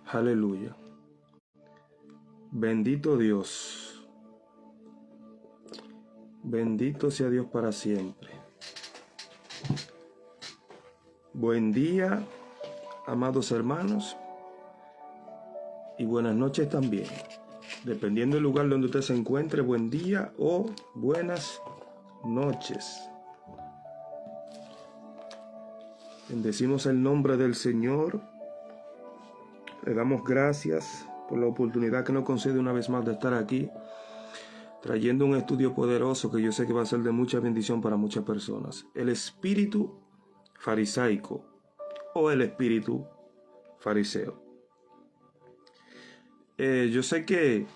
Aleluya. Bendito Dios. Bendito sea Dios para siempre. Buen día, amados hermanos, y buenas noches también. Dependiendo del lugar donde usted se encuentre, buen día o buenas noches. Bendecimos el nombre del Señor. Le damos gracias por la oportunidad que nos concede una vez más de estar aquí, trayendo un estudio poderoso que yo sé que va a ser de mucha bendición para muchas personas. El espíritu farisaico o el espíritu fariseo. Yo sé que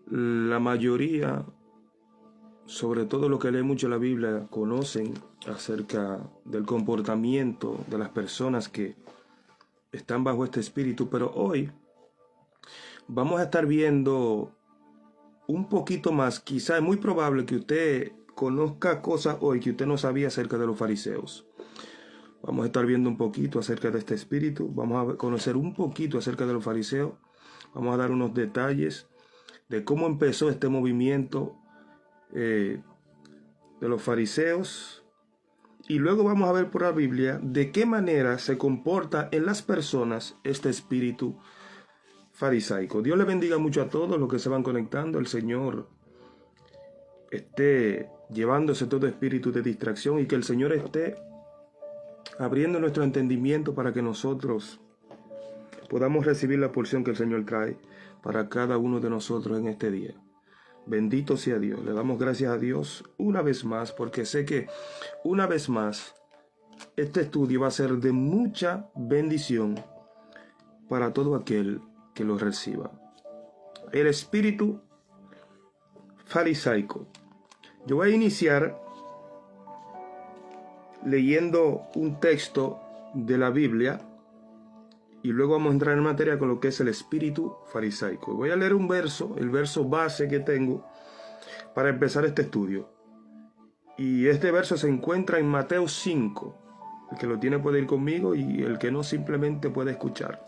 la mayoría, sobre todo los que leen mucho la Biblia, conocen acerca del comportamiento de las personas que están bajo este espíritu, pero hoy vamos a estar viendo un poquito más. Quizá es muy probable que usted conozca cosas hoy que usted no sabía acerca de los fariseos. Vamos a estar viendo un poquito acerca de este espíritu, vamos a conocer un poquito acerca de los fariseos, vamos a dar unos detalles de cómo empezó este movimiento de los fariseos. Y luego vamos a ver por la Biblia de qué manera se comporta en las personas este espíritu farisaico. Dios le bendiga mucho a todos los que se van conectando. El Señor esté llevándose todo espíritu de distracción y que el Señor esté abriendo nuestro entendimiento para que nosotros podamos recibir la porción que el Señor trae para cada uno de nosotros en este día. Bendito sea Dios. Le damos gracias a Dios una vez más, porque sé que una vez más este estudio va a ser de mucha bendición para todo aquel que lo reciba. El espíritu farisaico. Yo voy a iniciar leyendo un texto de la Biblia y luego vamos a entrar en materia con lo que es el espíritu farisaico. Voy a leer un verso, el verso base que tengo para empezar este estudio. Y este verso se encuentra en Mateo 5. El que lo tiene puede ir conmigo y el que no simplemente puede escuchar.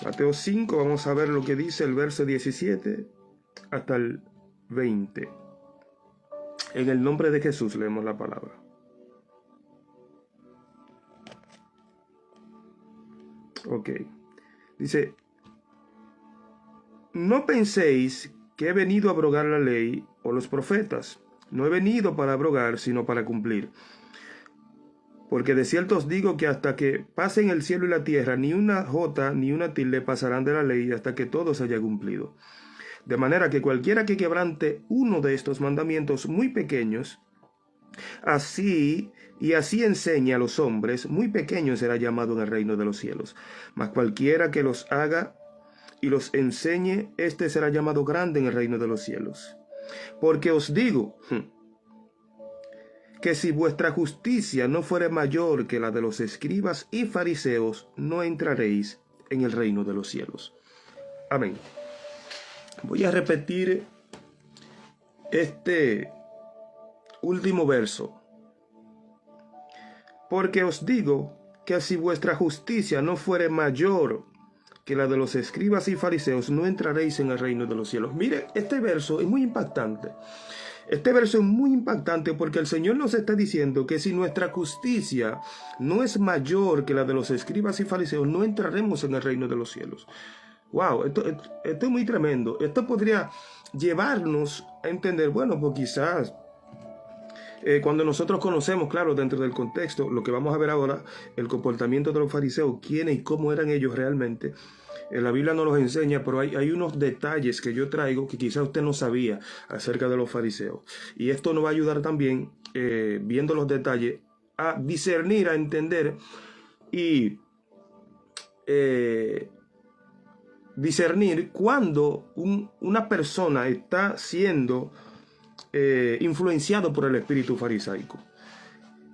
Mateo 5, vamos a ver lo que dice el verso 17 hasta el 20. En el nombre de Jesús leemos la palabra. Ok. Dice: no penséis que he venido a abrogar la ley o los profetas. No he venido para abrogar, sino para cumplir. Porque de cierto os digo que hasta que pasen el cielo y la tierra, ni una jota ni una tilde pasarán de la ley hasta que todo se haya cumplido. De manera que cualquiera que quebrante uno de estos mandamientos muy pequeños, así enseña a los hombres, muy pequeño será llamado en el reino de los cielos. Mas cualquiera que los haga y los enseñe, éste será llamado grande en el reino de los cielos. Porque os digo que si vuestra justicia no fuere mayor que la de los escribas y fariseos, no entraréis en el reino de los cielos. Amén. Voy a repetir este último verso. Porque os digo que si vuestra justicia no fuere mayor que la de los escribas y fariseos, no entraréis en el reino de los cielos. Mire, este verso es muy impactante. Este verso es muy impactante porque el Señor nos está diciendo que si nuestra justicia no es mayor que la de los escribas y fariseos, no entraremos en el reino de los cielos. Wow, esto es muy tremendo. Esto podría llevarnos a entender, bueno, pues quizás cuando nosotros conocemos, claro, dentro del contexto, lo que vamos a ver ahora, el comportamiento de los fariseos, quiénes y cómo eran ellos realmente. La Biblia no los enseña, pero hay unos detalles que yo traigo que quizás usted no sabía acerca de los fariseos. Y esto nos va a ayudar también, viendo los detalles, a discernir, a entender y discernir cuando una persona está siendo influenciado por el espíritu farisaico.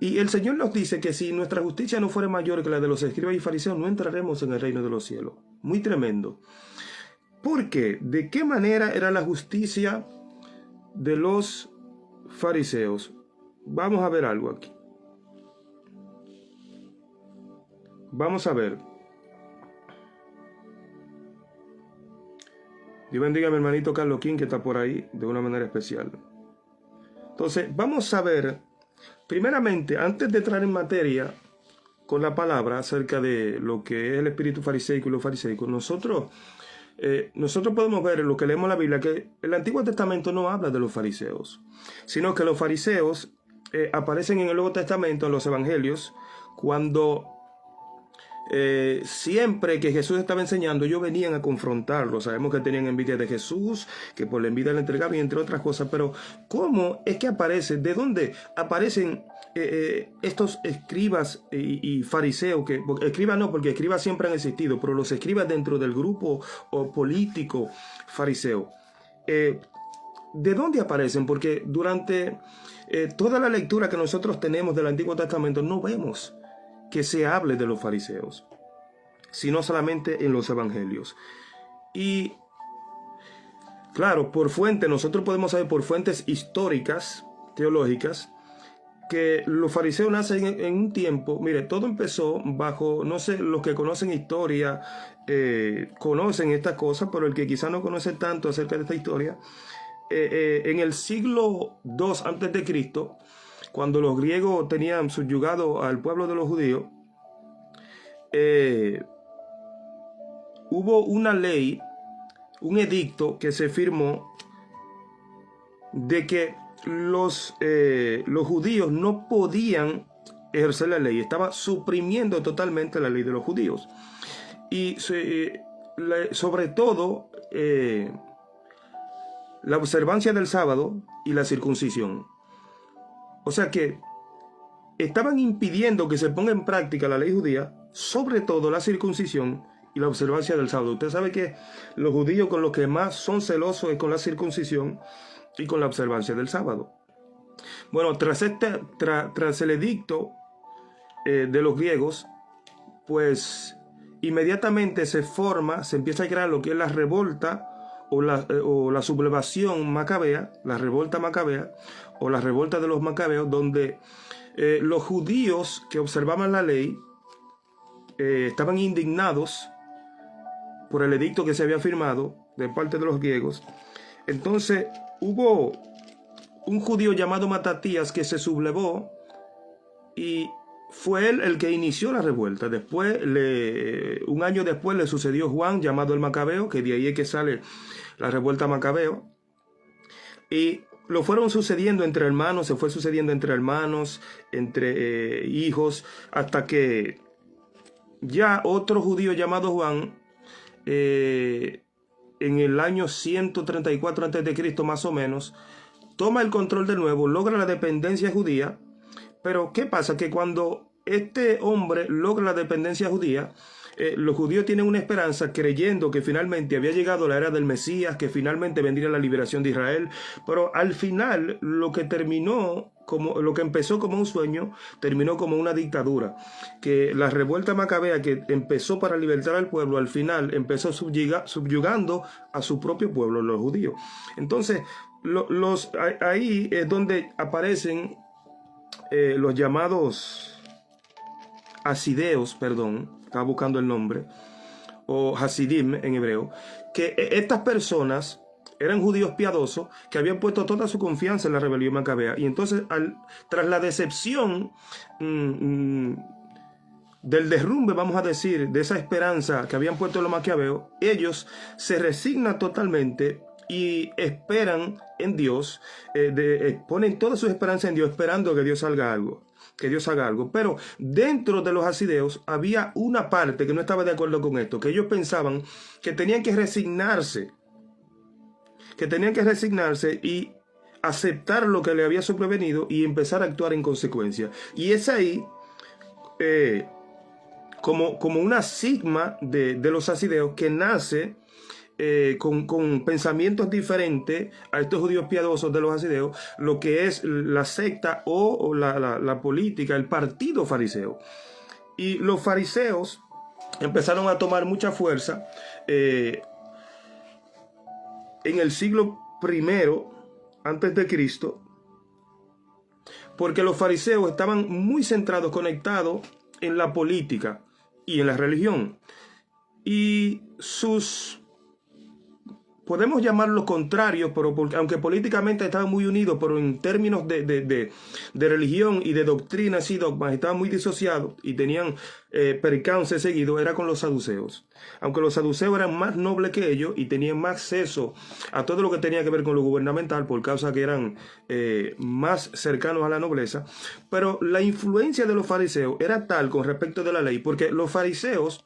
Y el Señor nos dice que si nuestra justicia no fuera mayor que la de los escribas y fariseos, no entraremos en el reino de los cielos. Muy tremendo. ¿Por qué? ¿De qué manera era la justicia de los fariseos? Vamos a ver algo aquí. Vamos a ver. Dios bendiga a mi hermanito Carlos King, que está por ahí de una manera especial. Entonces, vamos a ver, primeramente, antes de entrar en materia con la palabra acerca de lo que es el espíritu fariseico y lo fariseico, nosotros podemos ver en lo que leemos en la Biblia que el Antiguo Testamento no habla de los fariseos, sino que los fariseos aparecen en el Nuevo Testamento, en los Evangelios, cuando siempre que Jesús estaba enseñando, ellos venían a confrontarlo. Sabemos que tenían envidia de Jesús, que por la envidia le entregaban, y entre otras cosas. Pero ¿cómo es que aparece? ¿De dónde aparecen estos escribas y fariseos? Escribas no, porque escribas siempre han existido, pero los escribas dentro del grupo político fariseo. ¿De dónde aparecen? Porque durante toda la lectura que nosotros tenemos del Antiguo Testamento no vemos que se hable de los fariseos, sino solamente en los evangelios. Y claro, por fuente, nosotros podemos saber por fuentes históricas, teológicas, que los fariseos nacen en un tiempo, mire, todo empezó bajo, no sé, los que conocen historia, conocen estas cosas, pero el que quizá no conoce tanto acerca de esta historia, en el siglo II antes de Cristo, cuando los griegos tenían subyugado al pueblo de los judíos, hubo una ley, un edicto que se firmó de que los judíos no podían ejercer la ley. Estaba suprimiendo totalmente la ley de los judíos. Y sobre todo la observancia del sábado y la circuncisión. O sea que estaban impidiendo que se ponga en práctica la ley judía, sobre todo la circuncisión y la observancia del sábado. Usted sabe que los judíos con los que más son celosos es con la circuncisión y con la observancia del sábado. Bueno, tras el edicto de los griegos, pues inmediatamente se empieza a crear lo que es la revolta o la sublevación macabea, la revolta macabea o la revolta de los macabeos, donde los judíos que observaban la ley estaban indignados por el edicto que se había firmado de parte de los griegos. Entonces hubo un judío llamado Matatías que se sublevó y fue él el que inició la revuelta. Después, un año después, le sucedió Juan, llamado el Macabeo, que de ahí es que sale la revuelta Macabeo. Y lo fueron sucediendo entre hermanos, se fue sucediendo entre hermanos, entre hijos, hasta que ya otro judío llamado Juan, en el año 134 a.C. más o menos, toma el control de nuevo, logra la dependencia judía. Pero ¿qué pasa? Que cuando este hombre logra la dependencia judía, los judíos tienen una esperanza creyendo que finalmente había llegado la era del Mesías, que finalmente vendría la liberación de Israel. Pero al final lo que empezó como un sueño, terminó como una dictadura. Que la revuelta macabea que empezó para libertar al pueblo, al final empezó subyugando a su propio pueblo, los judíos. Entonces, ahí es donde aparecen los llamados hasideos, estaba buscando el nombre, o hasidim en hebreo, que estas personas eran judíos piadosos que habían puesto toda su confianza en la rebelión macabea. Y entonces, tras la decepción del derrumbe, vamos a decir, de esa esperanza que habían puesto en los macabeos, ellos se resignan totalmente y esperan en Dios, ponen toda su esperanza en Dios, esperando que Dios haga algo. Pero dentro de los hasideos había una parte que no estaba de acuerdo con esto, que ellos pensaban que tenían que resignarse y aceptar lo que le había sobrevenido y empezar a actuar en consecuencia. Y es ahí como una sigma de los hasideos que nace con pensamientos diferentes a estos judíos piadosos de los hasideos, lo que es la secta o la política, el partido fariseo. Y los fariseos empezaron a tomar mucha fuerza en el siglo I antes de Cristo, porque los fariseos estaban muy centrados, conectados en la política y en la religión. Y sus podemos llamarlos contrarios, pero aunque políticamente estaban muy unidos, pero en términos de religión y de doctrinas y dogmas estaban muy disociados y tenían percance seguido, era con los saduceos. Aunque los saduceos eran más nobles que ellos y tenían más acceso a todo lo que tenía que ver con lo gubernamental, por causa que eran más cercanos a la nobleza, pero la influencia de los fariseos era tal con respecto de la ley, porque los fariseos,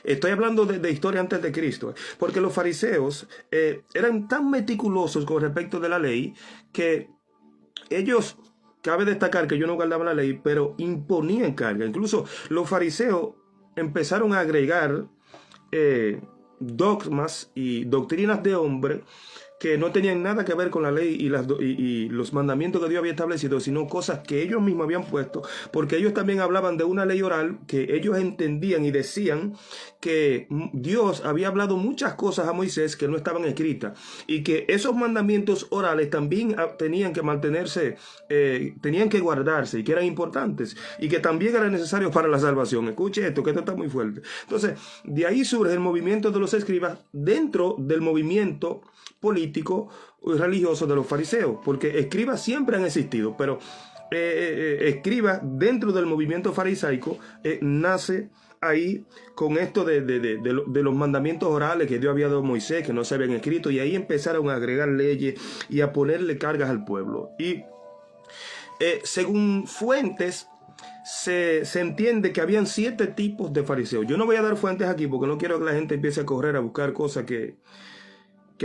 estoy hablando de historia antes de Cristo, porque los fariseos eran tan meticulosos con respecto de la ley que ellos, cabe destacar que ellos no guardaban la ley, pero imponían carga. Incluso los fariseos empezaron a agregar dogmas y doctrinas de hombre que no tenían nada que ver con la ley y los mandamientos que Dios había establecido, sino cosas que ellos mismos habían puesto, porque ellos también hablaban de una ley oral que ellos entendían y decían que Dios había hablado muchas cosas a Moisés que no estaban escritas, y que esos mandamientos orales también tenían que mantenerse, tenían que guardarse, y que eran importantes, y que también eran necesarios para la salvación. Escuche esto, que esto está muy fuerte. Entonces, de ahí surge el movimiento de los escribas dentro del movimiento político y religioso de los fariseos, porque escribas siempre han existido, pero escribas dentro del movimiento farisaico nace ahí con esto de los mandamientos orales que Dios había dado a Moisés, que no se habían escrito, y ahí empezaron a agregar leyes y a ponerle cargas al pueblo. Y según fuentes, se entiende que habían 7 tipos de fariseos. Yo no voy a dar fuentes aquí porque no quiero que la gente empiece a correr a buscar cosas que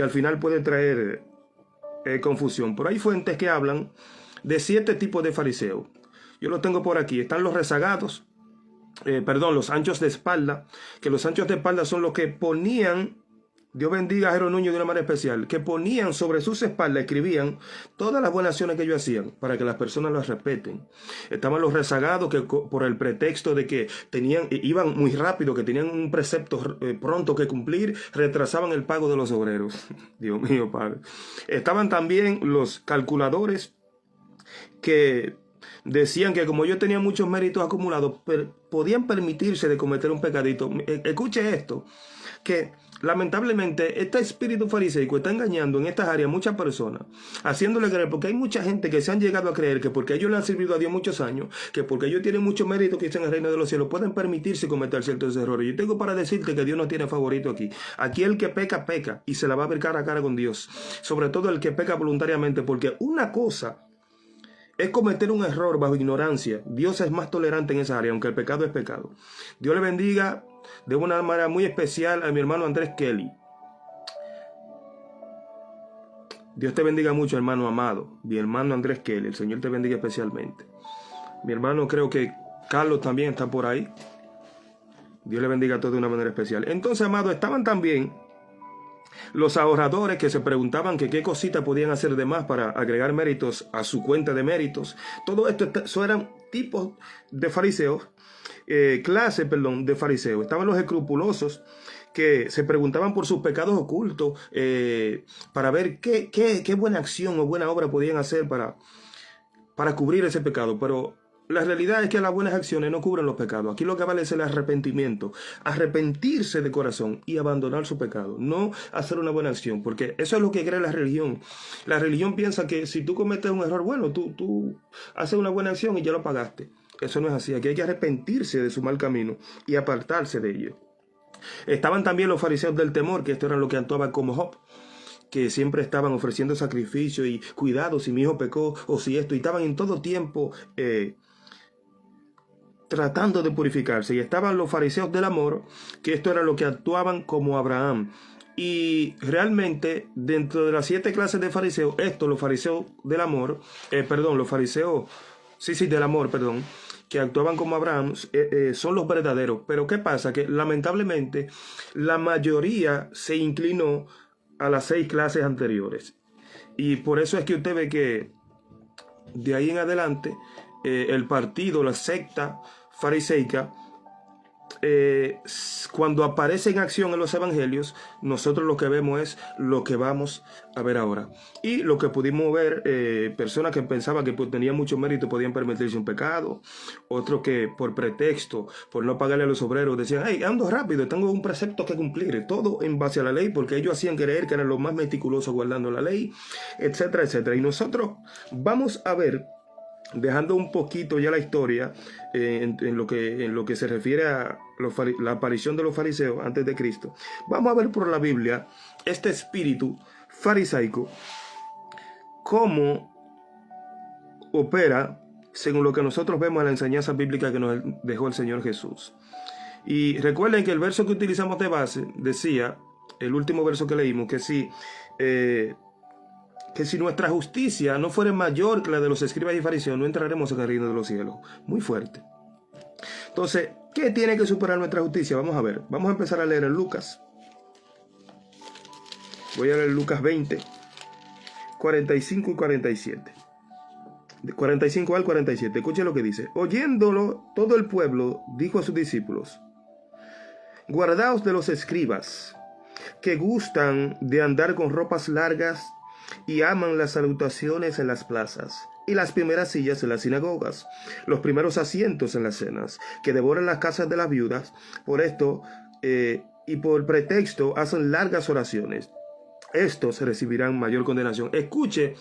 al final puede traer confusión. Pero hay fuentes que hablan de 7 tipos de fariseos. Yo lo tengo por aquí. Están los rezagados, los anchos de espalda, que los anchos de espalda son los que ponían, Dios bendiga a Jero Nuño de una manera especial, que ponían sobre sus espaldas, escribían todas las buenas acciones que ellos hacían para que las personas las respeten. Estaban los rezagados que por el pretexto de que iban muy rápido, que tenían un precepto pronto que cumplir, retrasaban el pago de los obreros. Dios mío, Padre. Estaban también los calculadores que decían que como ellos tenían muchos méritos acumulados, podían permitirse de cometer un pecadito. Escuche esto, que lamentablemente este espíritu fariseico está engañando en estas áreas a muchas personas, haciéndole creer, porque hay mucha gente que se han llegado a creer que porque ellos le han servido a Dios muchos años, que porque ellos tienen mucho mérito que están en el reino de los cielos, pueden permitirse cometer ciertos errores. Yo tengo para decirte que Dios no tiene favorito aquí. Aquí el que peca, peca, y se la va a ver cara a cara con Dios. Sobre todo el que peca voluntariamente, porque una cosa es cometer un error bajo ignorancia. Dios es más tolerante en esa área, aunque el pecado es pecado. Dios le bendiga de una manera muy especial a mi hermano Andrés Kelly. Dios te bendiga mucho, hermano amado. Mi hermano Andrés Kelly, el Señor te bendiga especialmente. Mi hermano, creo que Carlos también está por ahí. Dios le bendiga a todos de una manera especial. Entonces, amado, estaban también los ahorradores que se preguntaban que qué cosita podían hacer de más para agregar méritos a su cuenta de méritos. Todo esto, eso eran tipos de fariseos, clase de fariseos. Estaban los escrupulosos que se preguntaban por sus pecados ocultos, para ver qué buena acción o buena obra podían hacer para cubrir ese pecado. Pero la realidad es que las buenas acciones no cubren los pecados. Aquí lo que vale es el arrepentimiento, arrepentirse de corazón y abandonar su pecado, no hacer una buena acción, porque eso es lo que cree la religión. La religión piensa que si tú cometes un error, bueno, tú haces una buena acción y ya lo pagaste. Eso no es así. Aquí hay que arrepentirse de su mal camino y apartarse de ello. Estaban también los fariseos del temor, que esto era lo que actuaban como Job, que siempre estaban ofreciendo sacrificio y cuidado si mi hijo pecó o si esto, y estaban en todo tiempo tratando de purificarse. Y estaban los fariseos del amor, que esto era lo que actuaban como Abraham. Y realmente dentro de las 7 clases de fariseos, los fariseos del amor, los fariseos, del amor, que actuaban como Abraham, son los verdaderos. Pero ¿qué pasa? Que lamentablemente la mayoría se inclinó a las 6 clases anteriores. Y por eso es que usted ve que de ahí en adelante el partido, la secta fariseica, cuando aparece en acción en los evangelios, nosotros lo que vemos es lo que vamos a ver ahora. Y lo que pudimos ver, personas que pensaban que tenían mucho mérito podían permitirse un pecado, otros que por pretexto, por no pagarle a los obreros, decían, hey, ando rápido, tengo un precepto que cumplir, todo en base a la ley, porque ellos hacían creer que eran los más meticulosos guardando la ley, etcétera, etcétera. Y nosotros vamos a ver, dejando un poquito ya la historia en lo que se refiere a la aparición de los fariseos antes de Cristo, vamos a ver por la Biblia este espíritu farisaico, cómo opera según lo que nosotros vemos en la enseñanza bíblica que nos dejó el Señor Jesús. Y recuerden que el verso que utilizamos de base decía, el último verso que leímos, que si nuestra justicia no fuera mayor que la de los escribas y fariseos, no entraremos en el reino de los cielos. Muy fuerte. Entonces, ¿qué tiene que superar nuestra justicia? Vamos a ver. Vamos a empezar a leer en Lucas. Voy a leer Lucas 20, 45 y 47. De 45 al 47. Escuche lo que dice. Oyéndolo, todo el pueblo dijo a sus discípulos: guardaos de los escribas, que gustan de andar con ropas largas y aman las salutaciones en las plazas y las primeras sillas en las sinagogas, los primeros asientos en las cenas, que devoran las casas de las viudas. Por esto y por pretexto hacen largas oraciones. Estos recibirán mayor condenación. Escuche,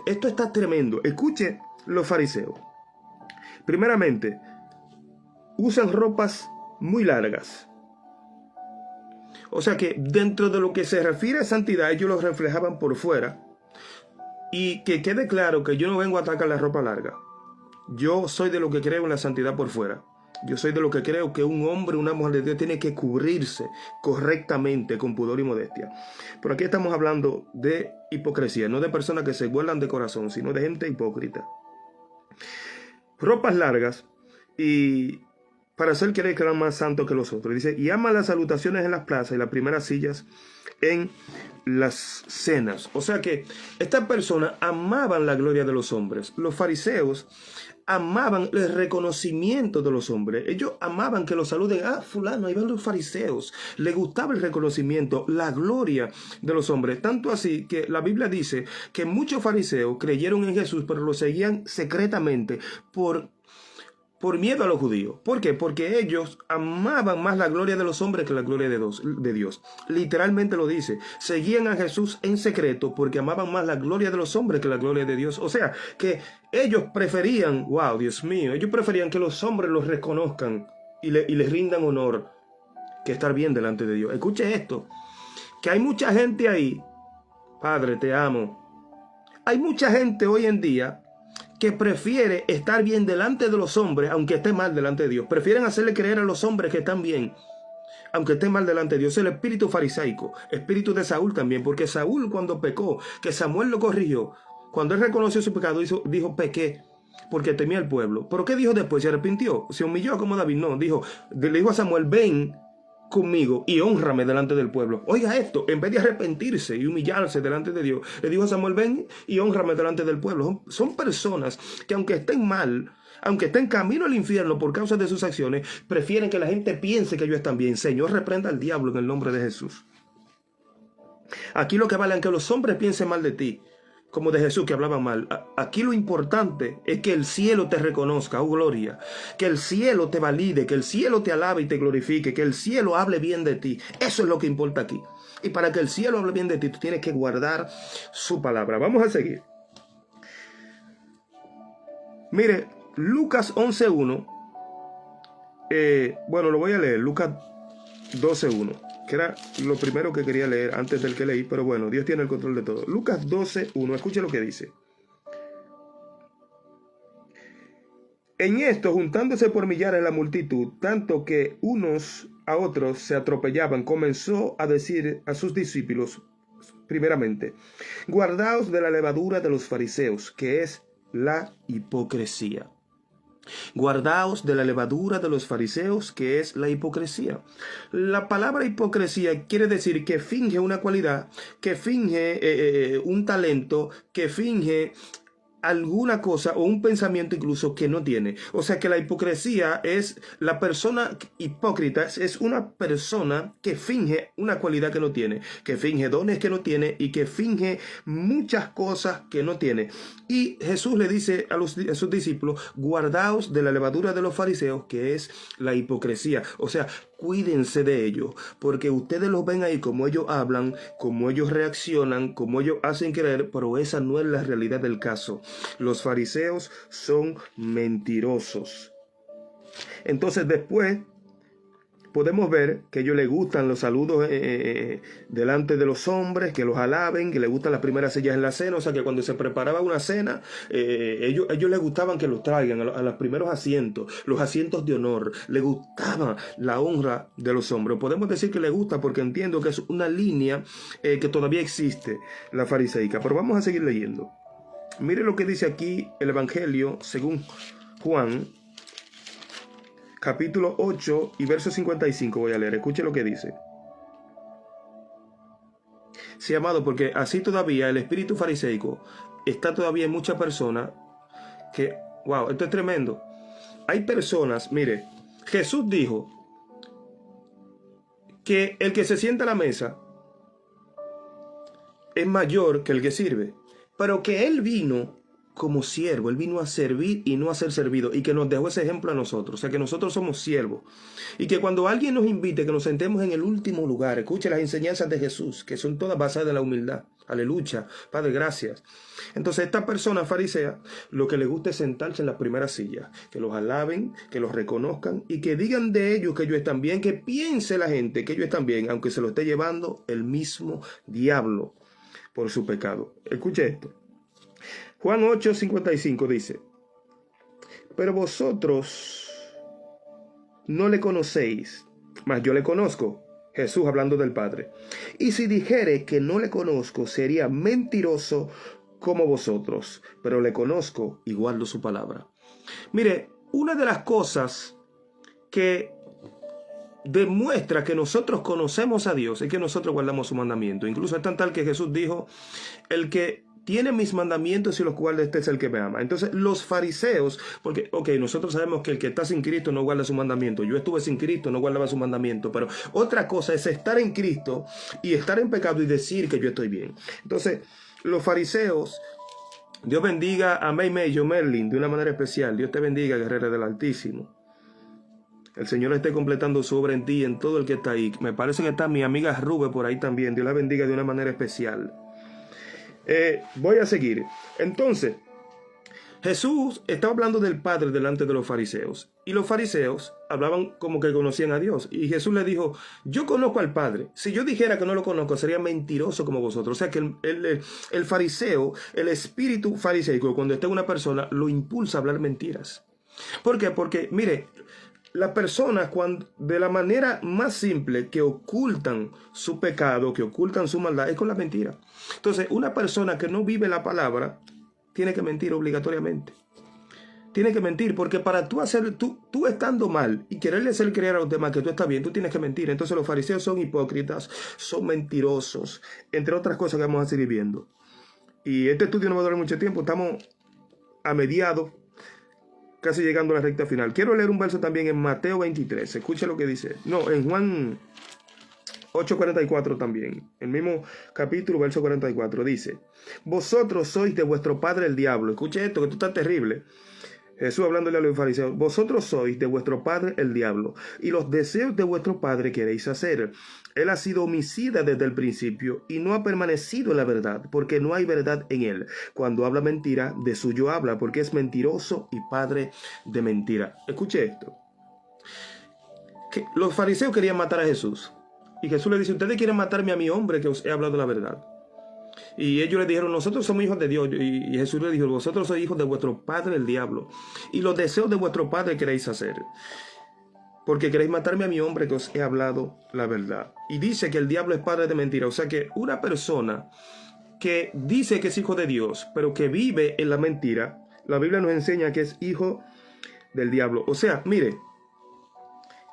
esto está tremendo. Escuche los fariseos. Primeramente, usan ropas muy largas. O sea que dentro de lo que se refiere a santidad, ellos lo reflejaban por fuera. Y que quede claro que yo no vengo a atacar la ropa larga. Yo soy de lo que creo en la santidad por fuera. Yo soy de lo que creo que un hombre, una mujer de Dios tiene que cubrirse correctamente con pudor y modestia. Pero aquí estamos hablando de hipocresía, no de personas que se guardan de corazón, sino de gente hipócrita. Ropas largas y para hacer creer que eran más santos que los otros. Dice, y aman las salutaciones en las plazas y las primeras sillas en las cenas. O sea que estas personas amaban la gloria de los hombres. Los fariseos amaban el reconocimiento de los hombres. Ellos amaban que los saluden. Ah, fulano, ahí van los fariseos. Les gustaba el reconocimiento, la gloria de los hombres. Tanto así que la Biblia dice que muchos fariseos creyeron en Jesús, pero lo seguían secretamente por miedo a los judíos. ¿Por qué? Porque ellos amaban más la gloria de los hombres que la gloria de Dios. Literalmente lo dice. Seguían a Jesús en secreto porque amaban más la gloria de los hombres que la gloria de Dios. O sea, que ellos preferían, wow, Dios mío, ellos preferían que los hombres los reconozcan y les rindan honor que estar bien delante de Dios. Escuche esto, que hay mucha gente ahí, Padre, te amo. Hay mucha gente hoy en día que prefiere estar bien delante de los hombres, aunque esté mal delante de Dios. Prefieren hacerle creer a los hombres que están bien, aunque esté mal delante de Dios. Es el espíritu farisaico, espíritu de Saúl también, porque Saúl cuando pecó, que Samuel lo corrigió, cuando él reconoció su pecado, dijo, pequé, porque temía al pueblo. ¿Pero qué dijo después? ¿Se arrepintió? ¿Se humilló como David? No, le dijo a Samuel, ven conmigo y hónrame delante del pueblo. Oiga esto, en vez de arrepentirse y humillarse delante de Dios, le dijo a Samuel, ven y hónrame delante del pueblo. Son personas que aunque estén mal, aunque estén camino al infierno por causa de sus acciones, prefieren que la gente piense que ellos están bien. Señor, reprenda al diablo en el nombre de Jesús. Aquí lo que vale es que los hombres piensen mal de ti, como de Jesús que hablaban mal. Aquí lo importante es que el cielo te reconozca, oh gloria, que el cielo te valide, que el cielo te alabe y te glorifique, que el cielo hable bien de ti. Eso es lo que importa aquí. Y para que el cielo hable bien de ti, tú tienes que guardar su palabra. Vamos a seguir. Mire, Lucas 11.1, bueno, lo voy a leer, Lucas 12.1. que era lo primero que quería leer antes del que leí, pero bueno, Dios tiene el control de todo. Lucas 12.1, escuche lo que dice. En esto, juntándose por millares la multitud, tanto que unos a otros se atropellaban, comenzó a decir a sus discípulos, primeramente, guardaos de la levadura de los fariseos, que es la hipocresía. Guardaos de la levadura de los fariseos, que es la hipocresía. La palabra hipocresía quiere decir que finge una cualidad, que finge un talento, que finge alguna cosa o un pensamiento incluso que no tiene. O sea que la hipocresía es la persona hipócrita, es una persona que finge una cualidad que no tiene, que finge dones que no tiene y que finge muchas cosas que no tiene. Y Jesús le dice a sus discípulos, guardaos de la levadura de los fariseos, que es la hipocresía. O sea, cuídense de ellos, porque ustedes los ven ahí como ellos hablan, como ellos reaccionan, como ellos hacen creer, pero esa no es la realidad del caso. Los fariseos son mentirosos. Entonces después podemos ver que a ellos les gustan los saludos delante de los hombres, que los alaben, que les gustan las primeras sillas en la cena. O sea que cuando se preparaba una cena, ellos les gustaban que los traigan a los primeros asientos, los asientos de honor. Les gustaba la honra de los hombres. Podemos decir que les gusta porque entiendo que es una línea que todavía existe, la fariseica. Pero vamos a seguir leyendo. Mire lo que dice aquí el Evangelio según Juan, capítulo 8 y verso 55 voy a leer. Escuche lo que dice. Sí, amado, porque así todavía el espíritu fariseico está todavía en muchas personas que, wow, esto es tremendo. Hay personas, mire, Jesús dijo que el que se sienta a la mesa es mayor que el que sirve, pero que Él vino como siervo, Él vino a servir y no a ser servido, y que nos dejó ese ejemplo a nosotros. O sea que nosotros somos siervos, y que cuando alguien nos invite que nos sentemos en el último lugar, escuche las enseñanzas de Jesús, que son todas basadas en la humildad. Aleluya, Padre, gracias. Entonces esta persona farisea lo que le gusta es sentarse en las primeras sillas, que los alaben, que los reconozcan y que digan de ellos que ellos están bien, que piense la gente que ellos están bien, aunque se lo esté llevando el mismo diablo por su pecado. Escuche esto. Juan 8:55 dice, pero vosotros no le conocéis, mas yo le conozco. Jesús hablando del Padre. Y si dijere que no le conozco, sería mentiroso como vosotros, pero le conozco y guardo su palabra. Mire, una de las cosas que demuestra que nosotros conocemos a Dios es que nosotros guardamos su mandamiento. Incluso es tan tal que Jesús dijo, el que tiene mis mandamientos y los guarda, este es el que me ama. Entonces los fariseos, porque nosotros sabemos que el que está sin Cristo no guarda su mandamiento. Yo estuve sin Cristo, no guardaba su mandamiento. Pero otra cosa es estar en Cristo y estar en pecado y decir que yo estoy bien. Entonces los fariseos, Dios bendiga a May Mayo Merlin de una manera especial. Dios te bendiga, guerrera del Altísimo. El Señor esté completando su obra en ti y en todo el que está ahí. Me parece que está mi amiga Rube por ahí también. Dios la bendiga de una manera especial. Voy a seguir. Entonces, Jesús estaba hablando del Padre delante de los fariseos. Y los fariseos hablaban como que conocían a Dios. Y Jesús le dijo, yo conozco al Padre. Si yo dijera que no lo conozco, sería mentiroso como vosotros. O sea que el fariseo, el espíritu fariseico, cuando está en una persona, lo impulsa a hablar mentiras. ¿Por qué? Porque, mire, las personas de la manera más simple que ocultan su pecado, que ocultan su maldad, es con la mentira. Entonces, una persona que no vive la palabra tiene que mentir obligatoriamente. Tiene que mentir porque para tú estando mal y quererle hacer creer a los demás que tú estás bien, tú tienes que mentir. Entonces los fariseos son hipócritas, son mentirosos, entre otras cosas que vamos a seguir viendo. Y este estudio no va a durar mucho tiempo, estamos a mediados, casi llegando a la recta final. Quiero leer un verso también en Mateo 23. Escucha lo que dice. No, en Juan 8:44 también. El mismo capítulo, verso 44. Dice, vosotros sois de vuestro padre el diablo. Escuche esto, que esto está terrible. Jesús hablándole a los fariseos. Vosotros sois de vuestro padre el diablo, y los deseos de vuestro padre queréis hacer. Él ha sido homicida desde el principio, y no ha permanecido en la verdad, porque no hay verdad en él. Cuando habla mentira, de suyo habla, porque es mentiroso y padre de mentira. Escuche esto. Que los fariseos querían matar a Jesús. Y Jesús le dice, ustedes quieren matarme a mi hombre que os he hablado la verdad. Y ellos le dijeron, nosotros somos hijos de Dios. Y Jesús le dijo, vosotros sois hijos de vuestro padre el diablo, y los deseos de vuestro padre queréis hacer, porque queréis matarme a mi hombre que os he hablado la verdad. Y dice que el diablo es padre de mentira. O sea que una persona que dice que es hijo de Dios, pero que vive en la mentira, la Biblia nos enseña que es hijo del diablo. O sea, mire,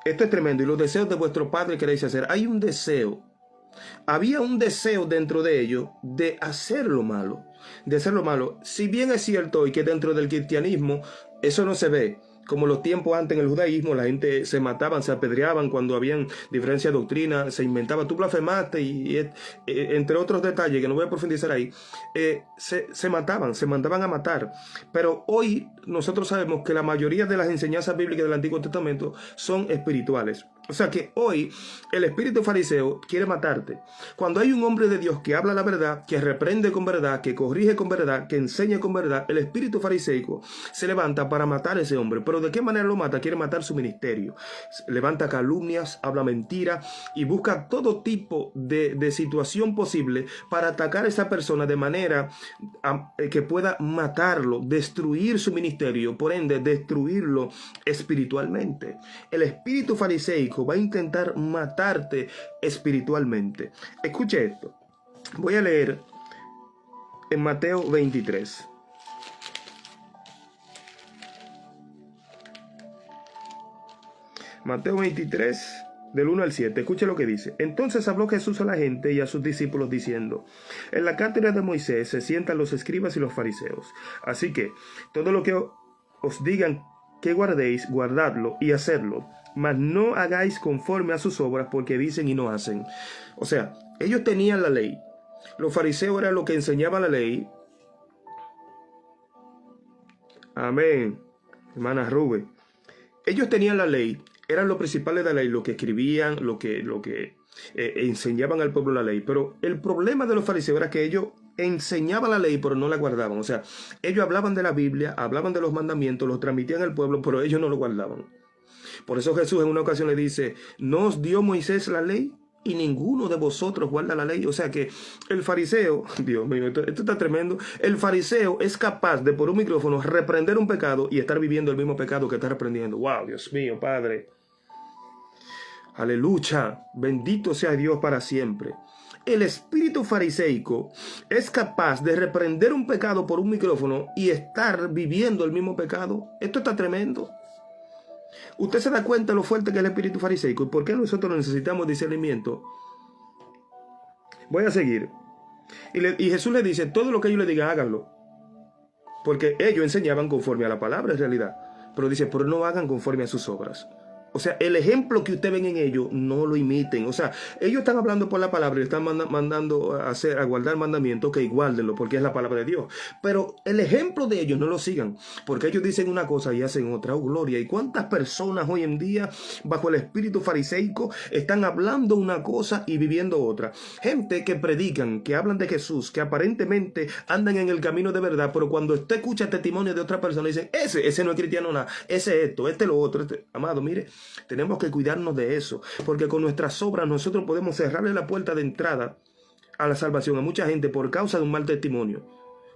esto es tremendo. Y los deseos de vuestro padre queréis hacer. Hay un deseo. Había un deseo dentro de ellos de hacer lo malo. de hacer lo malo. Si bien es cierto y que dentro del cristianismo eso no se ve, como los tiempos antes en el judaísmo, la gente se mataban, se apedreaban cuando habían diferencia de doctrina, se inventaba, tú blasfemaste entre otros detalles que no voy a profundizar ahí, se mataban, se mandaban a matar. Pero hoy nosotros sabemos que la mayoría de las enseñanzas bíblicas del Antiguo Testamento son espirituales. O sea que hoy el espíritu fariseo quiere matarte. Cuando hay un hombre de Dios que habla la verdad, que reprende con verdad, que corrige con verdad, que enseña con verdad, el espíritu fariseico se levanta para matar a ese hombre. Pero ¿de qué manera lo mata? Quiere matar su ministerio. Levanta calumnias, habla mentira y busca todo tipo de situación posible para atacar a esa persona de manera que pueda matarlo, destruir su ministerio, por ende destruirlo espiritualmente. El espíritu fariseico va a intentar matarte espiritualmente. Escuche esto. Voy a leer en Mateo 23. Mateo 23, del 1 al 7. Escuche lo que dice. Entonces habló Jesús a la gente y a sus discípulos diciendo: en la cátedra de Moisés se sientan los escribas y los fariseos. Así que todo lo que os digan que guardéis, guardadlo y hacedlo. Mas no hagáis conforme a sus obras, porque dicen y no hacen. O sea, ellos tenían la ley. Los fariseos eran los que enseñaban la ley. Amén, hermana Rubén. Ellos tenían la ley, eran los principales de la ley, lo que escribían, lo que enseñaban al pueblo la ley. Pero el problema de los fariseos era que ellos enseñaban la ley, pero no la guardaban. O sea, ellos hablaban de la Biblia, hablaban de los mandamientos, los transmitían al pueblo, pero ellos no lo guardaban. Por eso Jesús en una ocasión le dice: ¿no os dio Moisés la ley? Y ninguno de vosotros guarda la ley. O sea que el fariseo, Dios mío, esto está tremendo. El fariseo es capaz de por un micrófono reprender un pecado y estar viviendo el mismo pecado que está reprendiendo. Wow, Dios mío, Padre. Aleluya. Bendito sea Dios para siempre. El espíritu fariseico es capaz de reprender un pecado por un micrófono y estar viviendo el mismo pecado. Esto está tremendo. Usted se da cuenta de lo fuerte que es el espíritu fariseico y por qué nosotros necesitamos discernimiento. Voy a seguir. Y Jesús le dice: todo lo que ellos le digan, háganlo. Porque ellos enseñaban conforme a la palabra en realidad. Pero dice: pero no hagan conforme a sus obras. O sea, el ejemplo que ustedes ven en ellos, no lo imiten. O sea, ellos están hablando por la palabra y están mandando a guardar mandamientos, que guárdenlo, porque es la palabra de Dios. Pero el ejemplo de ellos no lo sigan, porque ellos dicen una cosa y hacen otra. Oh, gloria. ¿Y cuántas personas hoy en día, bajo el espíritu fariseico, están hablando una cosa y viviendo otra? Gente que predican, que hablan de Jesús, que aparentemente andan en el camino de verdad, pero cuando usted escucha testimonio de otra persona, dicen: ese no es cristiano nada, ese esto, este lo otro. Amado, mire, tenemos que cuidarnos de eso, porque con nuestras obras nosotros podemos cerrarle la puerta de entrada a la salvación a mucha gente por causa de un mal testimonio,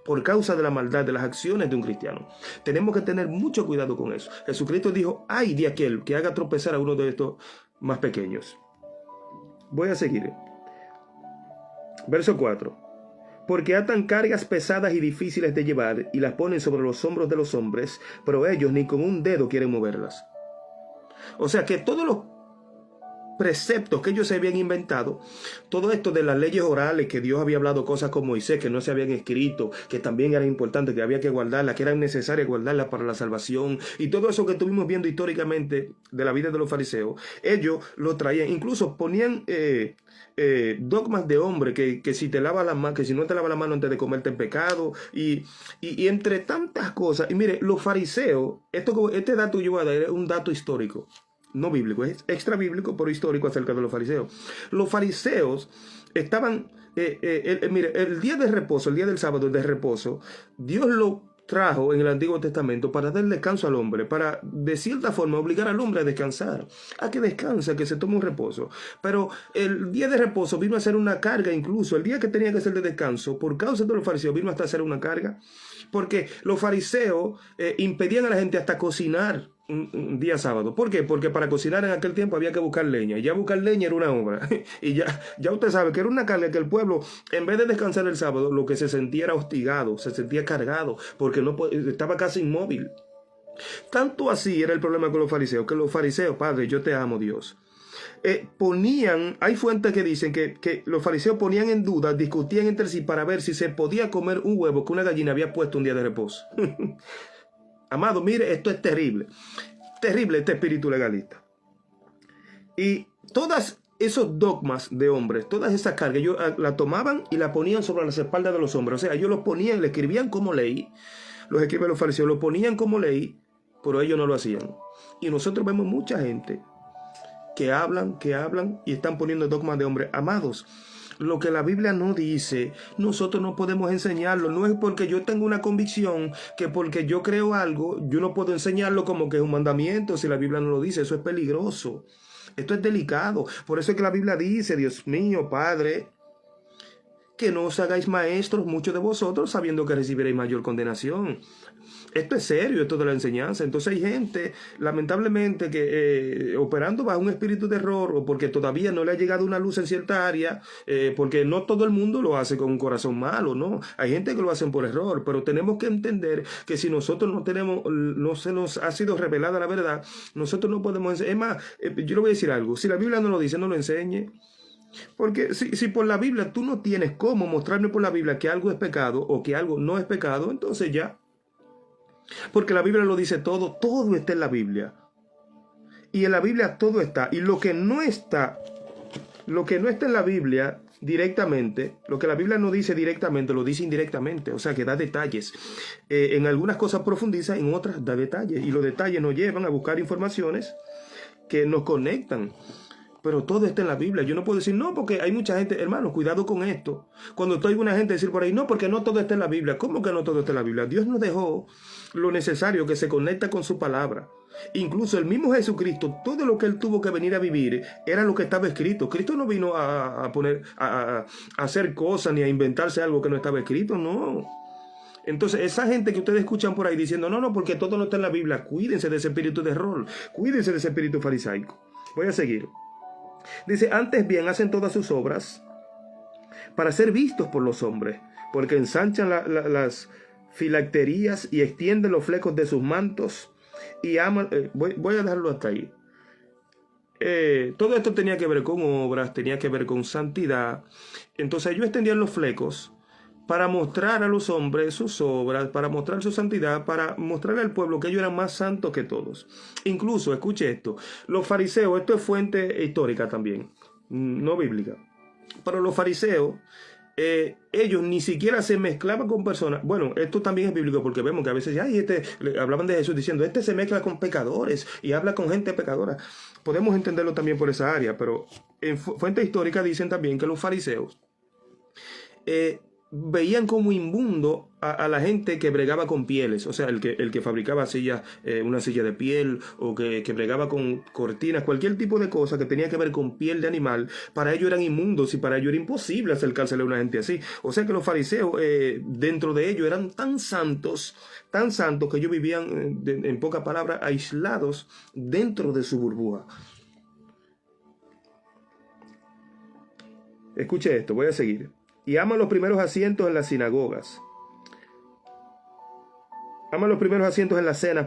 por causa de la maldad de las acciones de un cristiano. Tenemos que tener mucho cuidado con eso. Jesucristo dijo: ay de aquel que haga tropezar a uno de estos más pequeños. Voy a seguir. Verso 4. Porque atan cargas pesadas y difíciles de llevar y las ponen sobre los hombros de los hombres, pero ellos ni con un dedo quieren moverlas. O sea que todos los preceptos que ellos se habían inventado, todo esto de las leyes orales, que Dios había hablado cosas con Moisés que no se habían escrito, que también eran importantes, que había que guardarlas, que eran necesarias guardarlas para la salvación, y todo eso que estuvimos viendo históricamente de la vida de los fariseos, ellos lo traían, incluso ponían dogmas de hombre, que si te lavas las manos, que si no te lavas la mano antes de comerte el pecado, y entre tantas cosas. Y mire, los fariseos, este dato yo voy a dar es un dato histórico, no bíblico, es extra bíblico, pero histórico acerca de los fariseos. Los fariseos estaban, mire, el día de reposo, el día del sábado de reposo, Dios lo trajo en el Antiguo Testamento para dar descanso al hombre, para de cierta forma obligar al hombre a descansar, a que descanse, a que se tome un reposo. Pero el día de reposo vino a ser una carga, incluso el día que tenía que ser de descanso, por causa de los fariseos, vino hasta ser una carga, porque los fariseos impedían a la gente hasta cocinar un día sábado. ¿Por qué? Porque para cocinar en aquel tiempo había que buscar leña, y ya buscar leña era una obra, y ya usted sabe que era una carga que el pueblo, en vez de descansar el sábado, lo que se sentía era hostigado, se sentía cargado, porque estaba casi inmóvil. Tanto así era el problema con los fariseos, que los fariseos: Padre, yo te amo, Dios, hay fuentes que dicen que los fariseos ponían en duda, discutían entre sí para ver si se podía comer un huevo que una gallina había puesto un día de reposo. Amado, mire, esto es terrible. Terrible este espíritu legalista. Y todas esos dogmas de hombres, todas esas cargas, ellos la tomaban y la ponían sobre las espaldas de los hombres. O sea, ellos los ponían, le escribían como ley. Los escribas los fariseos lo ponían como ley, pero ellos no lo hacían. Y nosotros vemos mucha gente que hablan y están poniendo dogmas de hombres. Amados, lo que la Biblia no dice, nosotros no podemos enseñarlo. No es porque yo tengo una convicción, que porque yo creo algo, yo no puedo enseñarlo como que es un mandamiento si la Biblia no lo dice. Eso es peligroso. Esto es delicado. Por eso es que la Biblia dice, Dios mío, Padre, que no os hagáis maestros muchos de vosotros, sabiendo que recibiréis mayor condenación. Esto es serio, esto de la enseñanza. Entonces hay gente, lamentablemente, que operando bajo un espíritu de error, o porque todavía no le ha llegado una luz en cierta área, porque no todo el mundo lo hace con un corazón malo, ¿no? Hay gente que lo hacen por error, pero tenemos que entender que si nosotros no se nos ha sido revelada la verdad, nosotros no podemos enseñar. Es más, yo le voy a decir algo, si la Biblia no lo dice, no lo enseñe. Porque si por la Biblia tú no tienes cómo mostrarme por la Biblia que algo es pecado o que algo no es pecado, entonces ya. Porque la Biblia lo dice todo, todo está en la Biblia. Y en la Biblia todo está. Y lo que no está en la Biblia directamente, lo que la Biblia no dice directamente, lo dice indirectamente. O sea que da detalles. En algunas cosas profundiza, en otras da detalles. Y los detalles nos llevan a buscar informaciones que nos conectan. Pero todo está en la Biblia. Yo no puedo decir no, porque hay mucha gente, hermano, cuidado con esto. Cuando estoy una gente decir por ahí, no, porque no todo está en la Biblia. ¿Cómo que no todo está en la Biblia? Dios nos dejó lo necesario que se conecta con su palabra. Incluso el mismo Jesucristo, todo lo que él tuvo que venir a vivir era lo que estaba escrito. Cristo no vino a hacer cosas ni a inventarse algo que no estaba escrito, no. Entonces, esa gente que ustedes escuchan por ahí diciendo, no, porque todo no está en la Biblia, cuídense de ese espíritu de error, cuídense de ese espíritu farisaico. Voy a seguir. Dice, antes bien hacen todas sus obras para ser vistos por los hombres, porque ensanchan las filacterías y extienden los flecos de sus mantos y aman. Voy a dejarlo hasta ahí. Todo esto tenía que ver con obras, tenía que ver con santidad. Entonces ellos extendían los flecos para mostrar a los hombres sus obras, para mostrar su santidad, para mostrarle al pueblo que ellos eran más santos que todos. Incluso, escuche esto, los fariseos, esto es fuente histórica también, no bíblica, pero los fariseos, ellos ni siquiera se mezclaban con personas. Bueno, esto también es bíblico porque vemos que a veces hablaban de Jesús diciendo, se mezcla con pecadores y habla con gente pecadora. Podemos entenderlo también por esa área, pero en fuente histórica dicen también que los fariseos veían como inmundo a la gente que bregaba con pieles, o sea, el que fabricaba sillas, una silla de piel, o que bregaba con cortinas, cualquier tipo de cosa que tenía que ver con piel de animal, para ellos eran inmundos y para ellos era imposible acercársele a una gente así. O sea que los fariseos, dentro de ellos, eran tan santos que ellos vivían, en pocas palabras, aislados dentro de su burbuja. Escuche esto, voy a seguir. Y aman los primeros asientos en las sinagogas. Aman los primeros asientos en las cenas,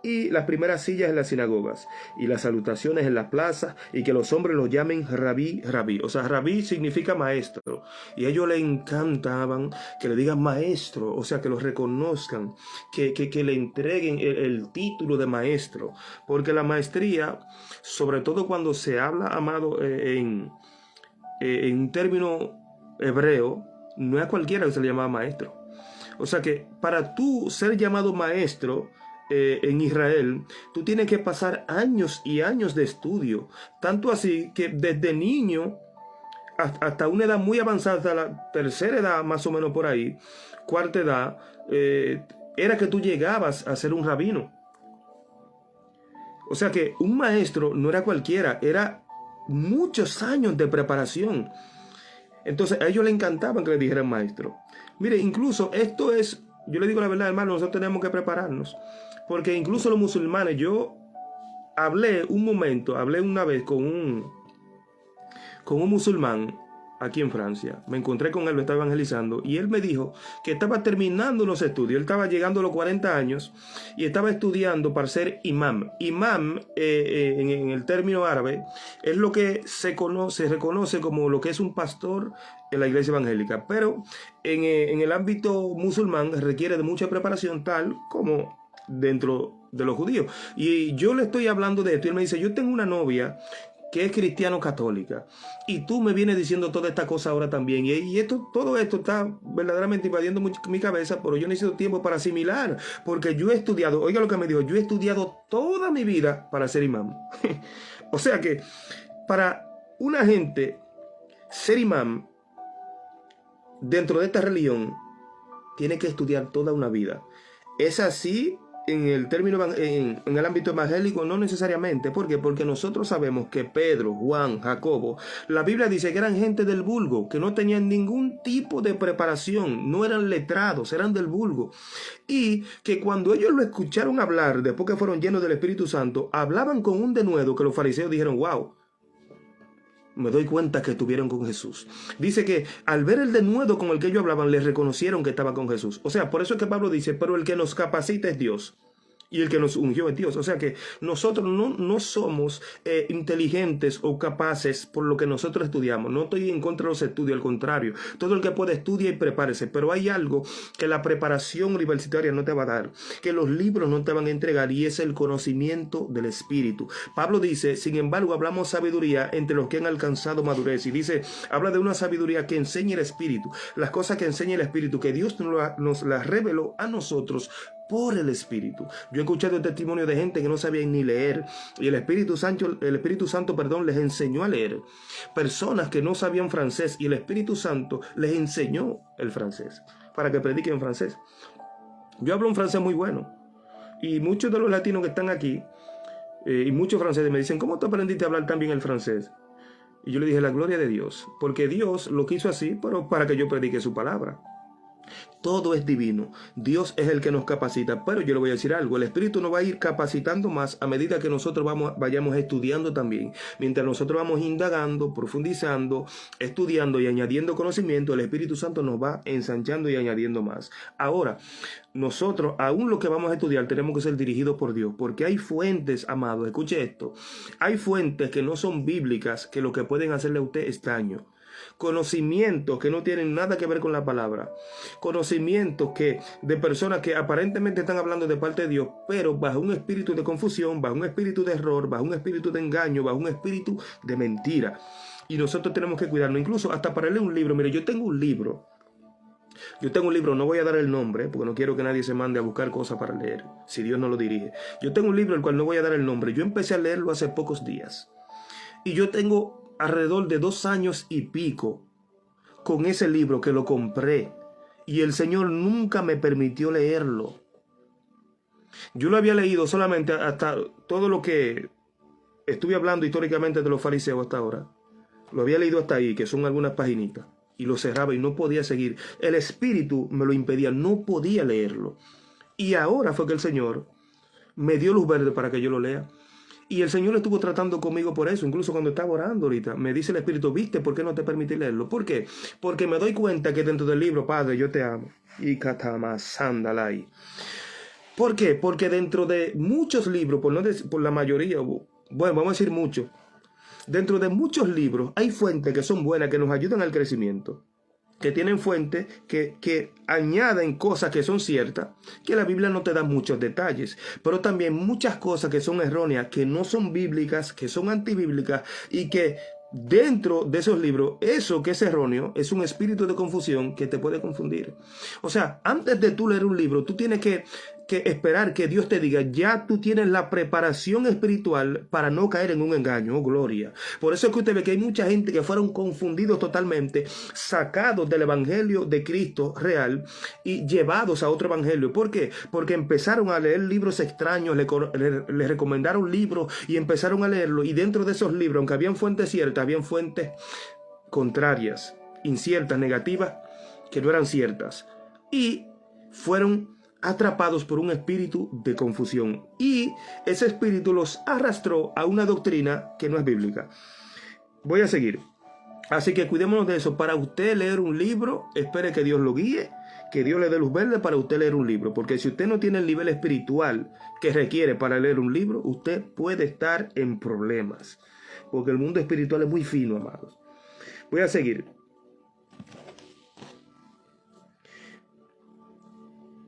y las primeras sillas en las sinagogas, y las salutaciones en las plazas, y que los hombres los llamen rabí, rabí. O sea, rabí significa maestro. Y a ellos les encantaban que le digan maestro, o sea, que los reconozcan, que le entreguen el título de maestro. Porque la maestría, sobre todo cuando se habla, amado, en un término hebreo, no es a cualquiera que se le llamaba maestro. O sea que para tú ser llamado maestro en Israel, tú tienes que pasar años y años de estudio. Tanto así que desde niño hasta una edad muy avanzada, hasta la tercera edad más o menos por ahí, cuarta edad, era que tú llegabas a ser un rabino. O sea que un maestro no era cualquiera, era muchos años de preparación. Entonces a ellos les encantaba que le dijeran maestro. Mire, incluso esto es, yo le digo la verdad, hermano, nosotros tenemos que prepararnos. Porque incluso los musulmanes, yo hablé una vez con un musulmán aquí en Francia. Me encontré con él, lo estaba evangelizando, y él me dijo que estaba terminando los estudios. Él estaba llegando a los 40 años y estaba estudiando para ser imam. Imam, en el término árabe, es lo que se reconoce como lo que es un pastor en la iglesia evangélica. Pero en el ámbito musulmán requiere de mucha preparación, tal como dentro de los judíos. Y yo le estoy hablando de esto y él me dice, yo tengo una novia que es cristiano católica, y tú me vienes diciendo toda esta cosa ahora también, y todo esto está verdaderamente invadiendo mi cabeza, pero yo necesito tiempo para asimilar, porque yo he estudiado, oiga lo que me dijo, yo he estudiado toda mi vida para ser imán. O sea que para una gente ser imán dentro de esta religión tiene que estudiar toda una vida. Es así en el término, en el ámbito evangélico, no necesariamente. ¿Por qué? Porque nosotros sabemos que Pedro, Juan, Jacobo, la Biblia dice que eran gente del vulgo, que no tenían ningún tipo de preparación, no eran letrados, eran del vulgo. Y que cuando ellos lo escucharon hablar, después que fueron llenos del Espíritu Santo, hablaban con un denuedo que los fariseos dijeron, wow, me doy cuenta que estuvieron con Jesús. Dice que al ver el denuedo con el que ellos hablaban, les reconocieron que estaba con Jesús. O sea, por eso es que Pablo dice, pero el que nos capacita es Dios. Y el que nos ungió es Dios. O sea que nosotros no somos inteligentes o capaces por lo que nosotros estudiamos. No estoy en contra de los estudios, al contrario. Todo el que puede estudia y prepárese. Pero hay algo que la preparación universitaria no te va a dar, que los libros no te van a entregar, y es el conocimiento del Espíritu. Pablo dice, sin embargo, hablamos sabiduría entre los que han alcanzado madurez. Y dice, habla de una sabiduría que enseña el Espíritu. Las cosas que enseña el Espíritu, que Dios nos las reveló a nosotros por el Espíritu. Yo he escuchado el testimonio de gente que no sabía ni leer, y el Espíritu Santo, les enseñó a leer. Personas que no sabían francés, y el Espíritu Santo les enseñó el francés para que prediquen francés. Yo hablo un francés muy bueno, y muchos de los latinos que están aquí y muchos franceses me dicen, ¿cómo tú aprendiste a hablar tan bien el francés? Y yo le dije, la gloria de Dios, porque Dios lo quiso así, pero para que yo predique su palabra. Todo es divino. Dios es el que nos capacita. Pero yo le voy a decir algo. El Espíritu nos va a ir capacitando más a medida que nosotros vayamos estudiando también. Mientras nosotros vamos indagando, profundizando, estudiando y añadiendo conocimiento, el Espíritu Santo nos va ensanchando y añadiendo más. Ahora, nosotros, aún lo que vamos a estudiar, tenemos que ser dirigidos por Dios. Porque hay fuentes, amados, escuche esto. Hay fuentes que no son bíblicas, que lo que pueden hacerle a usted es daño. Conocimientos que no tienen nada que ver con la palabra, conocimientos de personas que aparentemente están hablando de parte de Dios, pero bajo un espíritu de confusión, bajo un espíritu de error, bajo un espíritu de engaño, bajo un espíritu de mentira. Y nosotros tenemos que cuidarnos, incluso hasta para leer un libro. Mire, yo tengo un libro, no voy a dar el nombre, porque no quiero que nadie se mande a buscar cosas para leer, si Dios no lo dirige. Yo tengo un libro el cual no voy a dar el nombre. Yo empecé a leerlo hace pocos días, y yo tengo alrededor de 2 años y pico con ese libro que lo compré, y el Señor nunca me permitió leerlo. Yo lo había leído solamente hasta todo lo que estuve hablando históricamente de los fariseos hasta ahora. Lo había leído hasta ahí, que son algunas paginitas, y lo cerraba y no podía seguir. El Espíritu me lo impedía, no podía leerlo. Y ahora fue que el Señor me dio luz verde para que yo lo lea. Y el Señor estuvo tratando conmigo por eso. Incluso cuando estaba orando ahorita, me dice el Espíritu, ¿viste por qué no te permití leerlo? ¿Por qué? Porque me doy cuenta que dentro del libro, Padre, yo te amo. Y Katamasándalai. ¿Por qué? Porque dentro de muchos libros, por la mayoría, bueno, vamos a decir muchos, dentro de muchos libros hay fuentes que son buenas, que nos ayudan al crecimiento, que tienen fuentes que añaden cosas que son ciertas, que la Biblia no te da muchos detalles, pero también muchas cosas que son erróneas, que no son bíblicas, que son antibíblicas, y que dentro de esos libros, eso que es erróneo es un espíritu de confusión que te puede confundir. O sea, antes de tú leer un libro, tú tienes que esperar que Dios te diga, ya tú tienes la preparación espiritual para no caer en un engaño. Oh, gloria. Por eso es que usted ve que hay mucha gente que fueron confundidos totalmente, sacados del evangelio de Cristo real y llevados a otro evangelio. ¿Por qué? Porque empezaron a leer libros extraños, les recomendaron libros y empezaron a leerlo, y dentro de esos libros, aunque habían fuentes ciertas, habían fuentes contrarias, inciertas, negativas, que no eran ciertas, y fueron atrapados por un espíritu de confusión, y ese espíritu los arrastró a una doctrina que no es bíblica. Voy a seguir. Así que cuidémonos de eso. Para usted leer un libro, espere que Dios lo guíe, que Dios le dé luz verde para usted leer un libro. Porque si usted no tiene el nivel espiritual que requiere para leer un libro, usted puede estar en problemas. Porque el mundo espiritual es muy fino, amados. Voy a seguir.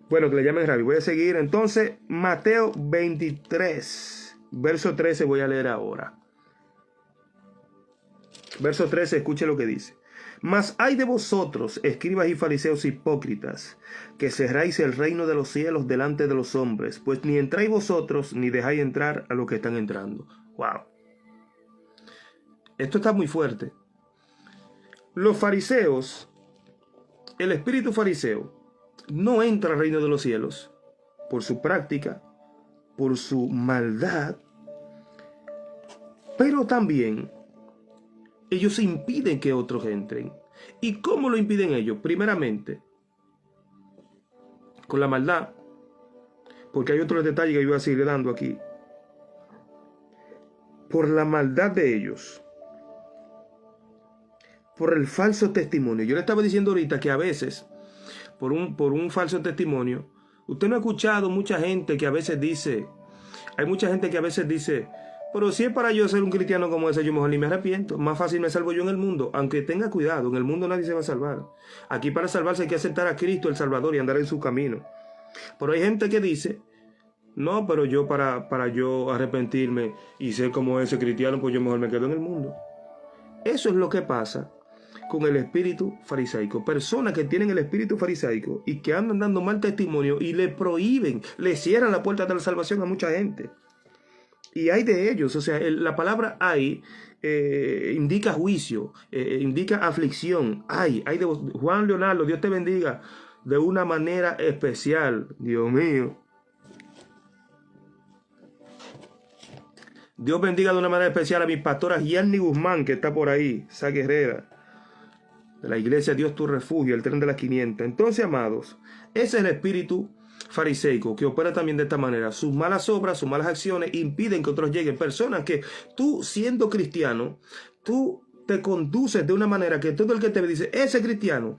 Bueno, que le llamen Rabbi. Voy a seguir. Entonces, Mateo 23, verso 13 voy a leer ahora. Verso 13, escuche lo que dice. Mas hay de vosotros, escribas y fariseos hipócritas, que cerráis el reino de los cielos delante de los hombres, pues ni entráis vosotros, ni dejáis entrar a los que están entrando. Wow. Esto está muy fuerte. Los fariseos, el espíritu fariseo, no entra al reino de los cielos por su práctica, por su maldad, pero también ellos impiden que otros entren. ¿Y cómo lo impiden ellos? Primeramente, con la maldad, porque hay otros detalles que yo voy a seguir dando aquí. Por la maldad de ellos, por el falso testimonio. Yo le estaba diciendo ahorita que a veces, por un falso testimonio, usted no ha escuchado mucha gente que a veces dice, hay mucha gente que a veces dice, pero si es para yo ser un cristiano como ese, yo mejor ni me arrepiento. Más fácil me salvo yo en el mundo. Aunque tenga cuidado, en el mundo nadie se va a salvar. Aquí para salvarse hay que aceptar a Cristo el Salvador y andar en su camino. Pero hay gente que dice, no, pero yo para yo arrepentirme y ser como ese cristiano, pues yo mejor me quedo en el mundo. Eso es lo que pasa con el espíritu farisaico. Personas que tienen el espíritu farisaico y que andan dando mal testimonio y le prohíben, le cierran la puerta de la salvación a mucha gente. Y hay de ellos, o sea, la palabra hay indica juicio, indica aflicción. Hay de Juan Leonardo, Dios te bendiga de una manera especial, Dios mío. Dios bendiga de una manera especial a mi pastora Gianni Guzmán, que está por ahí, esa guerrera de la iglesia Dios tu refugio, el tren de las 500. Entonces, amados, ese es el espíritu fariseico que opera también de esta manera. Sus malas obras, sus malas acciones impiden que otros lleguen. Personas que tú, siendo cristiano, tú te conduces de una manera que todo el que te ve dice, ese cristiano,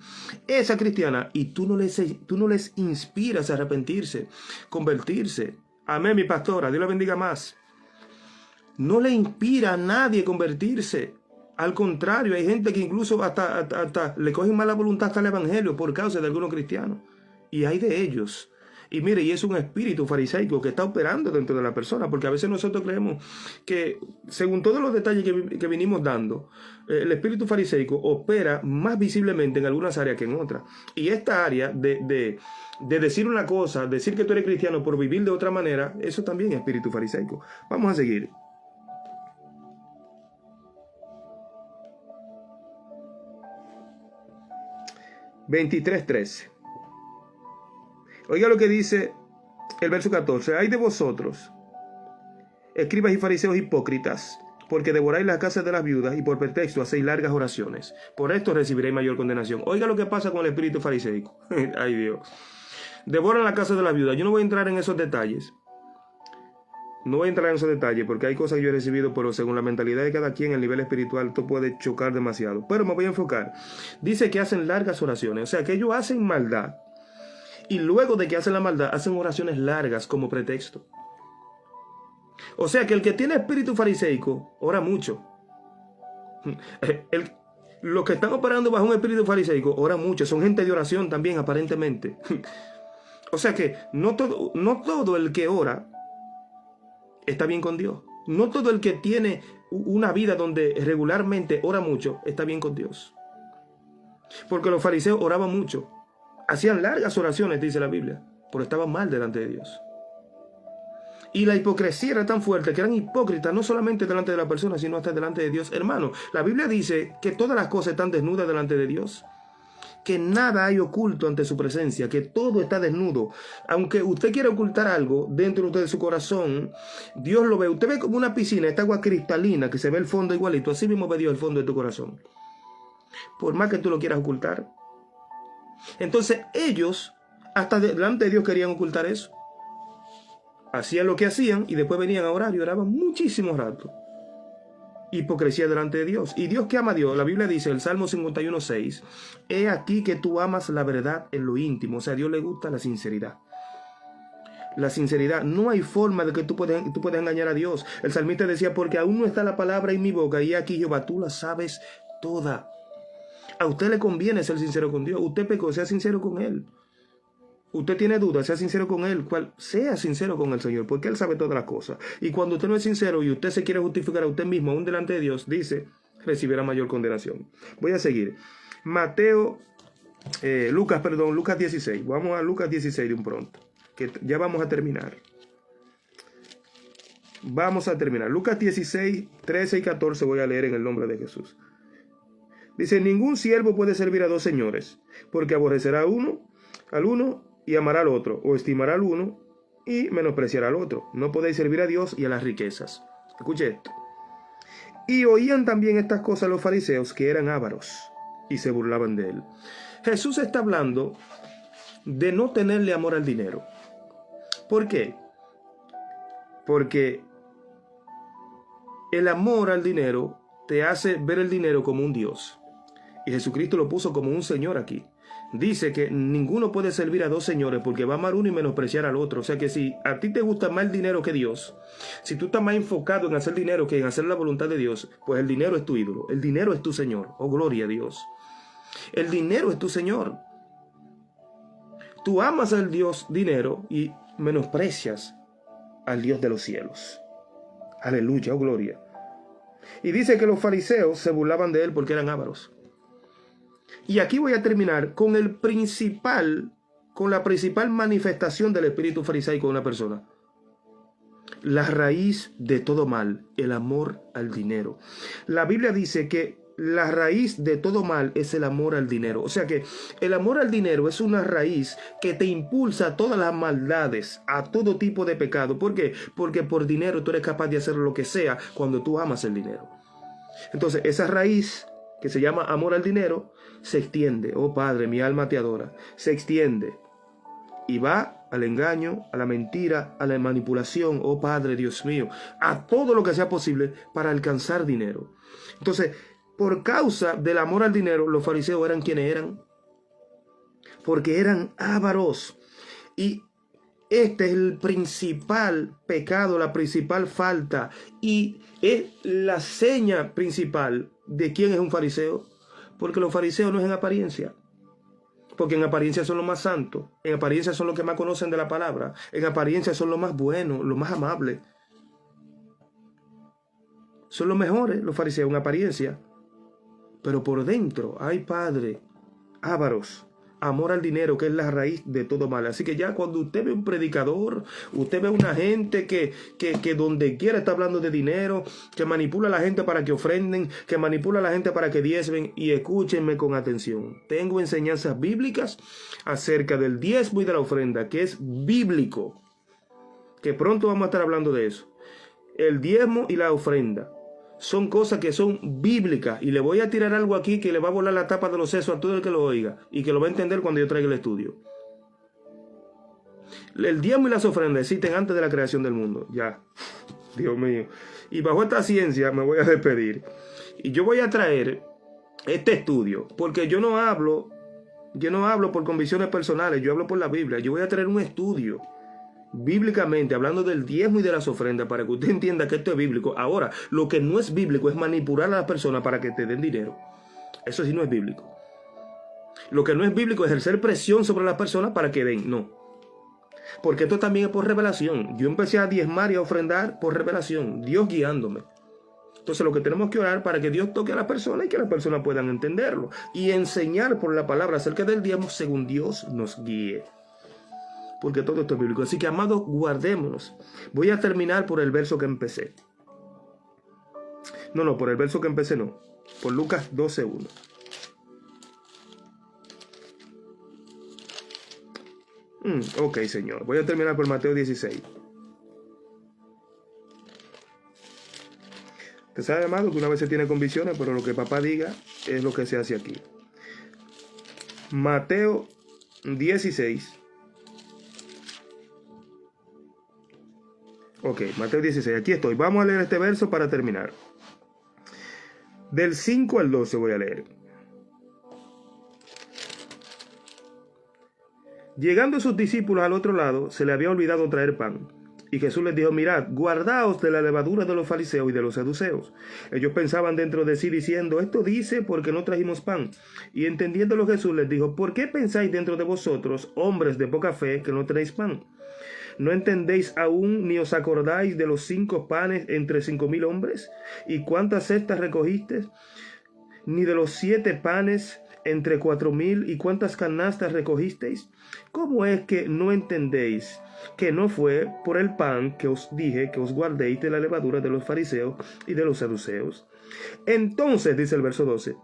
esa cristiana, y tú no les inspiras a arrepentirse, convertirse. Amén, mi pastora, Dios la bendiga más. No le inspira a nadie convertirse. Al contrario, hay gente que incluso hasta le cogen mala voluntad hasta el evangelio por causa de algunos cristianos. Y hay de ellos. Y mire, y es un espíritu farisaico que está operando dentro de la persona, porque a veces nosotros creemos que, según todos los detalles que vinimos dando, el espíritu farisaico opera más visiblemente en algunas áreas que en otras. Y esta área de decir una cosa, decir que tú eres cristiano por vivir de otra manera, eso también es espíritu farisaico. Vamos a seguir. (23:13) Oiga lo que dice el verso 14. Hay de vosotros, escribas y fariseos hipócritas, porque devoráis las casas de las viudas y por pretexto hacéis largas oraciones. Por esto recibiréis mayor condenación. Oiga lo que pasa con el espíritu fariseico. Ay Dios. Devoran la casa de las viudas. Yo no voy a entrar en esos detalles. No voy a entrar en esos detalles porque hay cosas que yo he recibido, pero según la mentalidad de cada quien, el nivel espiritual, esto puede chocar demasiado. Pero me voy a enfocar. Dice que hacen largas oraciones. O sea, que ellos hacen maldad. Y luego de que hacen la maldad, hacen oraciones largas como pretexto. O sea que el que tiene espíritu fariseico ora mucho. Los que están operando bajo un espíritu fariseico oran mucho. Son gente de oración también, aparentemente. O sea que no todo el que ora está bien con Dios. No todo el que tiene una vida donde regularmente ora mucho está bien con Dios. Porque los fariseos oraban mucho. Hacían largas oraciones, dice la Biblia, pero estaban mal delante de Dios. Y la hipocresía era tan fuerte que eran hipócritas no solamente delante de la persona, sino hasta delante de Dios. Hermano, la Biblia dice que todas las cosas están desnudas delante de Dios. Que nada hay oculto ante su presencia, que todo está desnudo. Aunque usted quiera ocultar algo dentro de usted de su corazón, Dios lo ve. Usted ve como una piscina, esta agua cristalina, que se ve el fondo igualito. Así mismo ve Dios el fondo de tu corazón. Por más que tú lo quieras ocultar. Entonces ellos, hasta delante de Dios, querían ocultar eso. Hacían lo que hacían y después venían a orar y oraban muchísimo rato. hipocresía delante de Dios. Y Dios que ama a Dios, la Biblia dice, el Salmo 51:6, he aquí que tú amas la verdad en lo íntimo. O sea, a Dios le gusta la sinceridad. La sinceridad, no hay forma de que tú puedas engañar a Dios. El salmista decía, porque aún no está la palabra en mi boca, y aquí Jehová, tú la sabes toda. A usted le conviene ser sincero con Dios. Usted pecó, sea sincero con Él. Usted tiene dudas, sea sincero con Él. Sea sincero con el Señor, porque Él sabe todas las cosas. Y cuando usted no es sincero y usted se quiere justificar a usted mismo, aún delante de Dios, dice, recibirá mayor condenación. Voy a seguir. Lucas 16. Vamos a Lucas 16 de un pronto, que ya vamos a terminar. Vamos a terminar. Lucas 16, 13 y 14 voy a leer en el nombre de Jesús. Dice, ningún siervo puede servir a dos señores, porque aborrecerá al uno y amará al otro, o estimará al uno y menospreciará al otro. No podéis servir a Dios y a las riquezas. Escuche esto. Y oían también estas cosas los fariseos, que eran ávaros, y se burlaban de él. Jesús está hablando de no tenerle amor al dinero. ¿Por qué? Porque el amor al dinero te hace ver el dinero como un Dios. Y Jesucristo lo puso como un señor aquí. Dice que ninguno puede servir a dos señores porque va a amar uno y menospreciar al otro. O sea que si a ti te gusta más el dinero que Dios, si tú estás más enfocado en hacer dinero que en hacer la voluntad de Dios, pues el dinero es tu ídolo, el dinero es tu Señor. Oh, gloria a Dios. El dinero es tu Señor. Tú amas al Dios dinero y menosprecias al Dios de los cielos. Aleluya, oh gloria. Y dice que los fariseos se burlaban de él porque eran ávaros. Y aquí voy a terminar con la principal manifestación del espíritu farisaico de una persona. La raíz de todo mal, el amor al dinero. La Biblia dice que la raíz de todo mal es el amor al dinero. O sea que el amor al dinero es una raíz que te impulsa a todas las maldades, a todo tipo de pecado. ¿Por qué? Porque por dinero tú eres capaz de hacer lo que sea cuando tú amas el dinero. Entonces esa raíz que se llama amor al dinero se extiende. Oh Padre, mi alma te adora. Se extiende y va al engaño, a la mentira, a la manipulación. Oh Padre, Dios mío, a todo lo que sea posible para alcanzar dinero. Entonces, por causa del amor al dinero, los fariseos eran quienes eran, porque eran ávaros. Y este es el principal pecado, la principal falta, y es la seña principal de quién es un fariseo, porque los fariseos no es en apariencia, porque en apariencia son los más santos, en apariencia son los que más conocen de la palabra, en apariencia son los más buenos, los más amables, son los mejores los fariseos en apariencia, pero por dentro hay Padre, ávaros, amor al dinero, que es la raíz de todo mal. Así que ya cuando usted ve un predicador, usted ve una gente que donde quiera está hablando de dinero, que manipula a la gente para que ofrenden, que manipula a la gente para que diezmen, y escúchenme con atención. Tengo enseñanzas bíblicas acerca del diezmo y de la ofrenda, que es bíblico, que pronto vamos a estar hablando de eso. El diezmo y la ofrenda son cosas que son bíblicas, y le voy a tirar algo aquí que le va a volar la tapa de los sesos a todo el que lo oiga y que lo va a entender cuando yo traiga el estudio. El diezmo y las ofrendas existen antes de la creación del mundo. Ya, Dios mío. Y bajo esta ciencia me voy a despedir y yo voy a traer este estudio porque yo no hablo por convicciones personales, yo hablo por la Biblia. Yo voy a traer un estudio bíblicamente, hablando del diezmo y de las ofrendas, para que usted entienda que esto es bíblico. Ahora, lo que no es bíblico es manipular a las personas para que te den dinero. Eso sí no es bíblico. Lo que no es bíblico es ejercer presión sobre las personas para que den. No. Porque esto también es por revelación. Yo empecé a diezmar y a ofrendar por revelación, Dios guiándome. Entonces lo que tenemos que orar para que Dios toque a las personas y que las personas puedan entenderlo y enseñar por la palabra acerca del diezmo según Dios nos guíe. Porque todo esto es bíblico. Así que, amados, guardémonos. Voy a terminar por el verso que empecé. No, por el verso que empecé no. Por Lucas 12:1. Ok, Señor. Voy a terminar por Mateo 16. Usted sabe, amado, que una vez se tiene convicciones, pero lo que papá diga es lo que se hace aquí. Mateo 16. Ok, Mateo 16, aquí estoy. Vamos a leer este verso para terminar. Del 5 al 12 voy a leer. Llegando sus discípulos al otro lado, se le había olvidado traer pan. Y Jesús les dijo, mirad, guardaos de la levadura de los fariseos y de los saduceos. Ellos pensaban dentro de sí diciendo, esto dice porque no trajimos pan. Y entendiéndolo Jesús les dijo, ¿por qué pensáis dentro de vosotros, hombres de poca fe, que no tenéis pan? ¿No entendéis aún ni os acordáis de los 5 panes entre 5,000 hombres? ¿Y cuántas cestas recogisteis? Ni de los 7 panes entre 4,000, ¿y cuántas canastas recogisteis? ¿Cómo es que no entendéis que no fue por el pan que os dije que os guardéis de la levadura de los fariseos y de los saduceos? Entonces, dice el verso 12,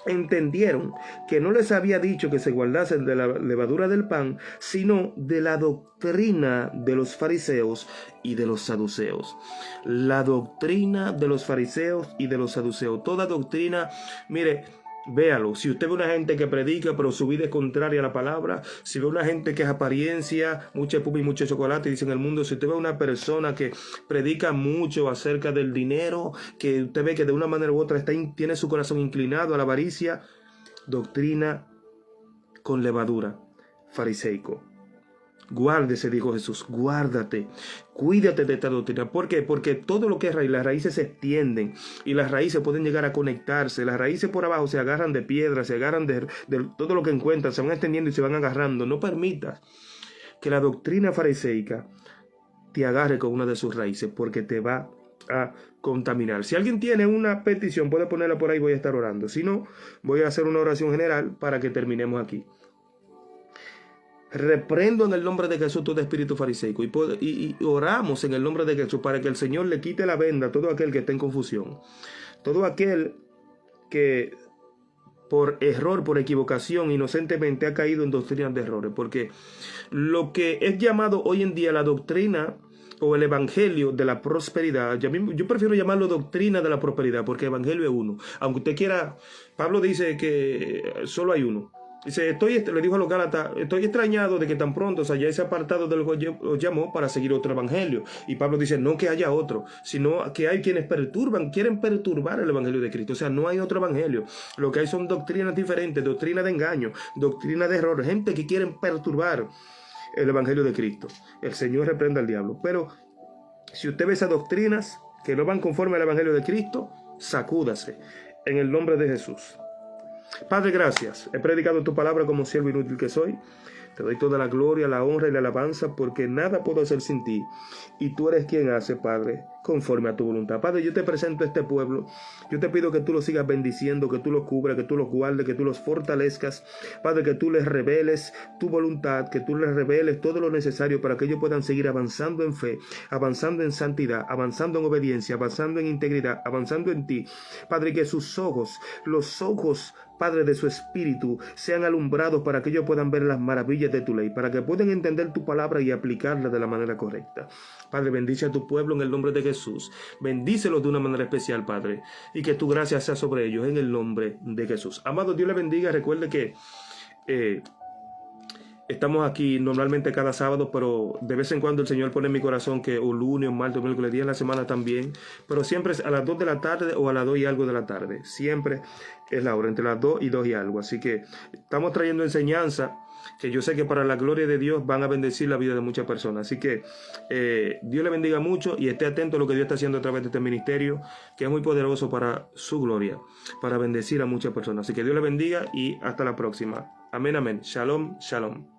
entendieron que no les había dicho que se guardasen de la levadura del pan, sino de la doctrina de los fariseos y de los saduceos. La doctrina de los fariseos y de los saduceos. Toda doctrina, mire, véalo. Si usted ve una gente que predica pero su vida es contraria a la palabra, si ve una gente que es apariencia, mucha pupa y mucho chocolate, dicen en el mundo, si usted ve una persona que predica mucho acerca del dinero, que usted ve que de una manera u otra tiene su corazón inclinado a la avaricia, doctrina con levadura, fariseico. Guárdese, dijo Jesús, guárdate, cuídate de esta doctrina. ¿Por qué? Porque todo lo que es raíz, las raíces se extienden y las raíces pueden llegar a conectarse. Las raíces por abajo se agarran de piedras, se agarran de todo lo que encuentran, se van extendiendo y se van agarrando. No permitas que la doctrina fariseica te agarre con una de sus raíces, porque te va a contaminar. Si alguien tiene una petición, puede ponerla por ahí, voy a estar orando. Si no, voy a hacer una oración general para que terminemos aquí. Reprendo en el nombre de Jesús todo espíritu fariseico y oramos en el nombre de Jesús para que el Señor le quite la venda a todo aquel que esté en confusión, todo aquel que por error, por equivocación, inocentemente ha caído en doctrinas de errores, porque lo que es llamado hoy en día la doctrina o el evangelio de la prosperidad, yo prefiero llamarlo doctrina de la prosperidad, porque evangelio es uno, aunque usted quiera. Pablo dice que solo hay uno. Dice, le dijo a los Gálatas, estoy extrañado de que tan pronto os hayáis apartado de lo que os llamó para seguir otro evangelio. Y Pablo dice, no que haya otro, sino que hay quienes quieren perturbar el evangelio de Cristo. O sea, no hay otro evangelio. Lo que hay son doctrinas diferentes, doctrina de engaño, doctrina de error, gente que quieren perturbar el evangelio de Cristo. El Señor reprenda al diablo. Pero si usted ve esas doctrinas que no van conforme al evangelio de Cristo, sacúdase en el nombre de Jesús. Padre, gracias. He predicado tu palabra como siervo inútil que soy. Te doy toda la gloria, la honra y la alabanza, porque nada puedo hacer sin ti. Y tú eres quien hace, Padre, conforme a tu voluntad. Padre, yo te presento a este pueblo. Yo te pido que tú los sigas bendiciendo, que tú los cubras, que tú los guardes, que tú los fortalezcas. Padre, que tú les reveles tu voluntad, que tú les reveles todo lo necesario para que ellos puedan seguir avanzando en fe, avanzando en santidad, avanzando en obediencia, avanzando en integridad, avanzando en ti. Padre, que sus ojos, los ojos, Padre, de su espíritu, sean alumbrados para que ellos puedan ver las maravillas de tu ley, para que puedan entender tu palabra y aplicarla de la manera correcta. Padre, bendice a tu pueblo en el nombre de Jesús. Bendícelos de una manera especial, Padre, y que tu gracia sea sobre ellos en el nombre de Jesús. Amado, Dios les bendiga. Recuerde que estamos aquí normalmente cada sábado, pero de vez en cuando el Señor pone en mi corazón que o lunes, o martes, o miércoles, día en la semana también, pero siempre es a las 2 de la tarde o a las 2 y algo de la tarde. Siempre es la hora, entre las 2 y 2 y algo. Así que estamos trayendo enseñanza que yo sé que para la gloria de Dios van a bendecir la vida de muchas personas. Así que Dios le bendiga mucho y esté atento a lo que Dios está haciendo a través de este ministerio, que es muy poderoso para su gloria, para bendecir a muchas personas. Así que Dios le bendiga y hasta la próxima. Amén, amén. Shalom, shalom.